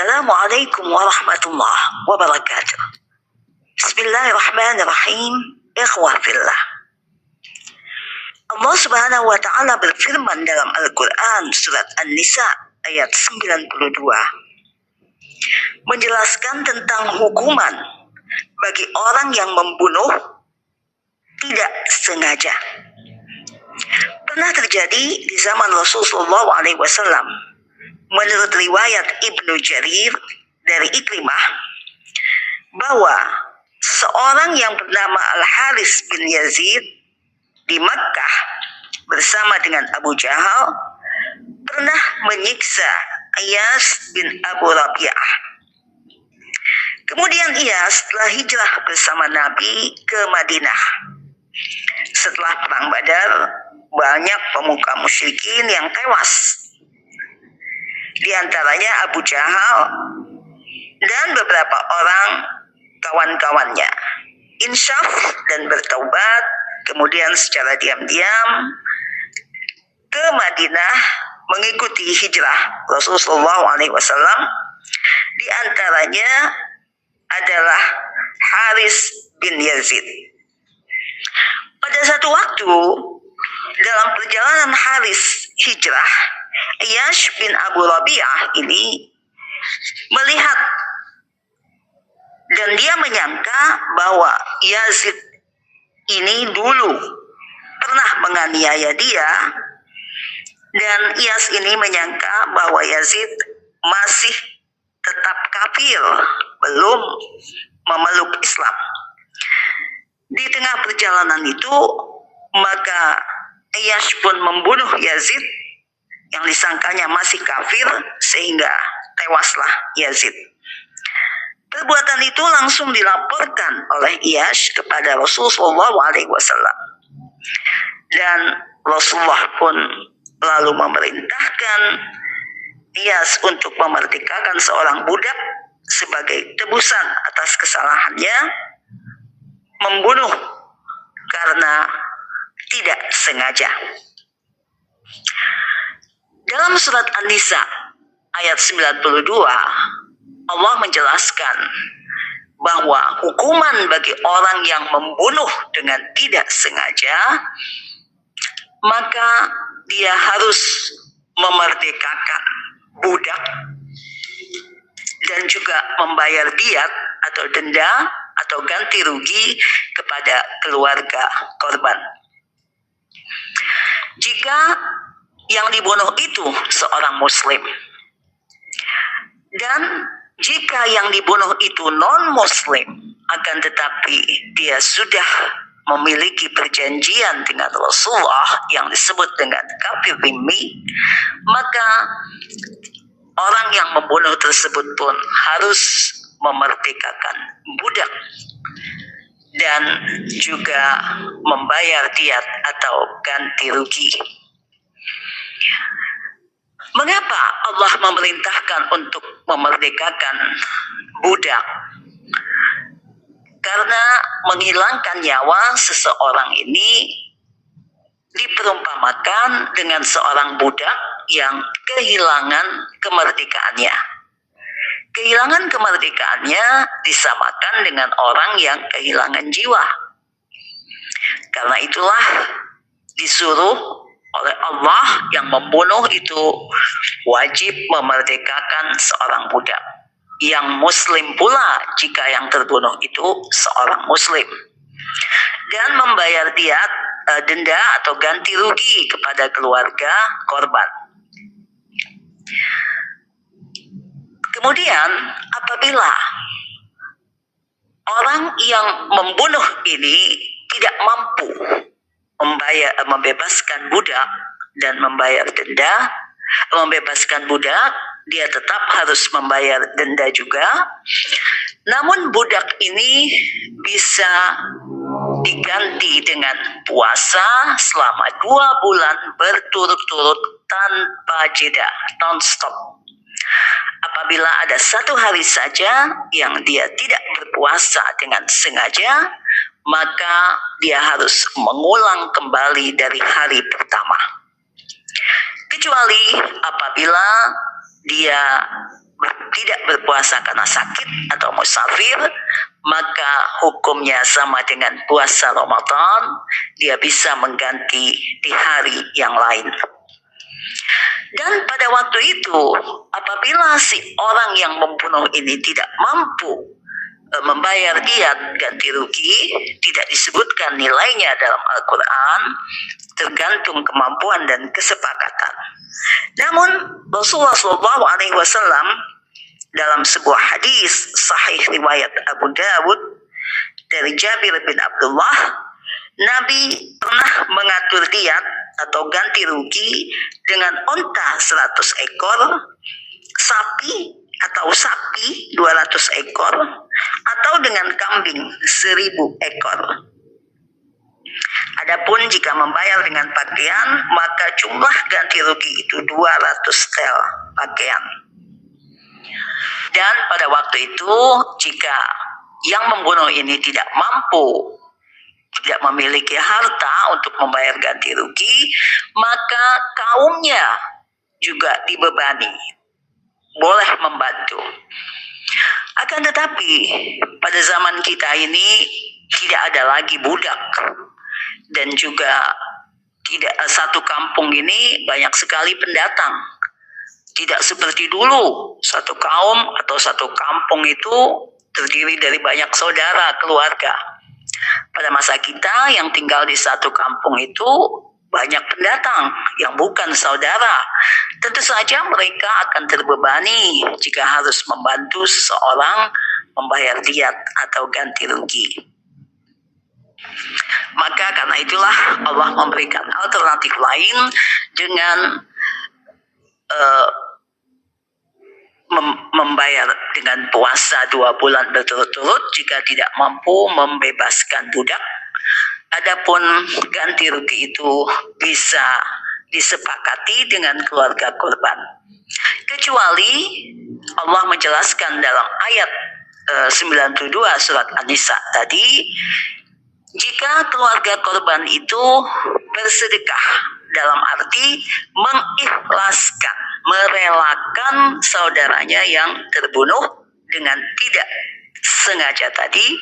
Assalamualaikum warahmatullahi wabarakatuh. Bismillahirrahmanirrahim. Ikhwah fillah. Allah Subhanahu wa taala berfirman dalam Al-Qur'an surat An-Nisa ayat 92 menjelaskan tentang hukuman bagi orang yang membunuh tidak sengaja. Pernah terjadi di zaman Rasulullah SAW. Menurut riwayat Ibnu Jarir dari Ikrimah bahwa seorang yang bernama Al-Haris bin Yazid di Makkah bersama dengan Abu Jahal pernah menyiksa Iyas bin Abu Rabi'ah. Kemudian Iyas telah hijrah bersama Nabi ke Madinah. Setelah perang Badar, banyak pemuka musyrikin yang tewas. Di antaranya Abu Jahal dan beberapa orang kawan-kawannya insyaf dan bertaubat, kemudian secara diam-diam ke Madinah mengikuti hijrah Rasulullah SAW. Di antaranya adalah Haris bin Yazid. Pada satu waktu dalam perjalanan Haris hijrah, Iyas bin Abu Rabi'ah ini melihat dan dia menyangka bahwa Yazid ini dulu pernah menganiaya dia, dan Iyas ini menyangka bahwa Yazid masih tetap kafir, belum memeluk Islam. Di tengah perjalanan itu, maka Iyas pun membunuh Yazid yang disangkanya masih kafir, sehingga tewaslah Yazid. Perbuatan itu langsung dilaporkan oleh Iyas kepada Rasulullah SAW, dan Rasulullah pun lalu memerintahkan Iyas untuk memerdekakan seorang budak sebagai tebusan atas kesalahannya membunuh karena tidak sengaja. Dalam surat An-Nisa ayat 92, Allah menjelaskan bahwa hukuman bagi orang yang membunuh dengan tidak sengaja, maka dia harus memerdekakan budak dan juga membayar diat atau denda atau ganti rugi kepada keluarga korban. Jika yang dibunuh itu seorang muslim, dan jika yang dibunuh itu non-muslim, akan tetapi dia sudah memiliki perjanjian dengan Rasulullah yang disebut dengan kafir dhimmi, maka orang yang membunuh tersebut pun harus memerdekakan budak dan juga membayar diat atau ganti rugi. Mengapa Allah memerintahkan untuk memerdekakan budak? Karena menghilangkan nyawa seseorang ini diperumpamakan dengan seorang budak yang kehilangan kemerdekaannya. Kehilangan kemerdekaannya disamakan dengan orang yang kehilangan jiwa. Karena itulah disuruh oleh Allah yang membunuh itu wajib memerdekakan seorang budak yang muslim pula jika yang terbunuh itu seorang muslim, dan membayar diat, denda atau ganti rugi kepada keluarga korban. Kemudian apabila orang yang membunuh ini tidak mampu membebaskan budak dan membayar denda, membebaskan budak, dia tetap harus membayar denda juga. Namun budak ini bisa diganti dengan puasa selama 2 bulan berturut-turut tanpa jeda, non-stop. Apabila ada 1 hari saja yang dia tidak berpuasa dengan sengaja, maka dia harus mengulang kembali dari hari pertama. Kecuali apabila dia tidak berpuasa karena sakit atau musafir, maka hukumnya sama dengan puasa Ramadan, dia bisa mengganti di hari yang lain. Dan pada waktu itu, apabila si orang yang membunuh ini tidak mampu membayar diat ganti rugi, tidak disebutkan nilainya dalam Al-Quran, tergantung kemampuan dan kesepakatan. Namun Rasulullah SAW dalam sebuah hadis sahih riwayat Abu Dawud dari Jabir bin Abdullah, Nabi pernah mengatur diat atau ganti rugi dengan onta 100 ekor, sapi 200 ekor, atau dengan kambing 1000 ekor. Adapun jika membayar dengan pakaian, maka jumlah ganti rugi itu 200 stel pakaian. Dan pada waktu itu, jika yang membunuh ini tidak mampu, tidak memiliki harta untuk membayar ganti rugi, maka kaumnya juga dibebani, boleh membantu. Akan tetapi pada zaman kita ini tidak ada lagi budak, dan juga tidak, satu kampung ini banyak sekali pendatang. Tidak seperti dulu, satu kaum atau satu kampung itu terdiri dari banyak saudara, keluarga. Pada masa kita yang tinggal di satu kampung itu banyak pendatang yang bukan saudara. Tentu saja mereka akan terbebani jika harus membantu seseorang membayar diat atau ganti rugi. Maka karena itulah Allah memberikan alternatif lain dengan membayar dengan puasa 2 bulan berturut-turut jika tidak mampu membebaskan budak. Adapun ganti rugi itu bisa disepakati dengan keluarga korban. Kecuali Allah menjelaskan dalam ayat 92 surat An-Nisa tadi, jika keluarga korban itu bersedekah dalam arti mengikhlaskan, merelakan saudaranya yang terbunuh dengan tidak sengaja tadi,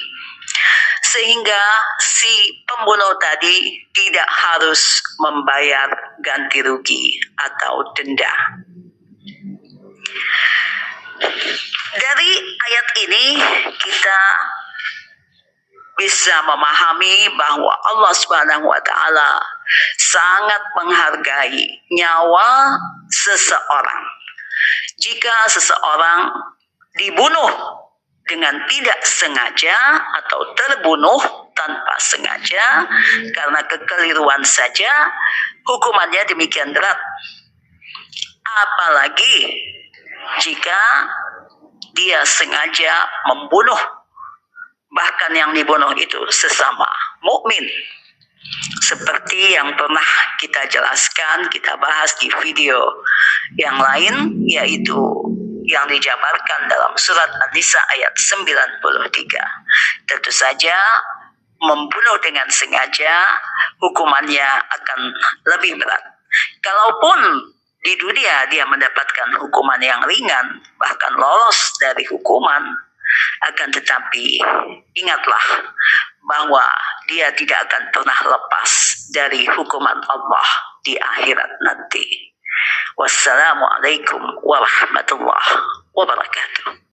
sehingga si pembunuh tadi tidak harus membayar ganti rugi atau denda. Dari ayat ini kita bisa memahami bahwa Allah Subhanahu wa taala sangat menghargai nyawa seseorang. Jika seseorang dibunuh dengan tidak sengaja atau terbunuh tanpa sengaja karena kekeliruan saja, hukumannya demikian berat. Apalagi jika dia sengaja membunuh, bahkan yang dibunuh itu sesama mukmin, seperti yang pernah kita jelaskan, kita bahas di video yang lain, yaitu yang dijabarkan dalam surat An-Nisa ayat 93. Tentu saja membunuh dengan sengaja hukumannya akan lebih berat. Kalaupun di dunia dia mendapatkan hukuman yang ringan, bahkan lolos dari hukuman, akan tetapi ingatlah bahwa dia tidak akan pernah lepas dari hukuman Allah di akhirat nanti. Wassalamualaikum warahmatullahi wabarakatuh.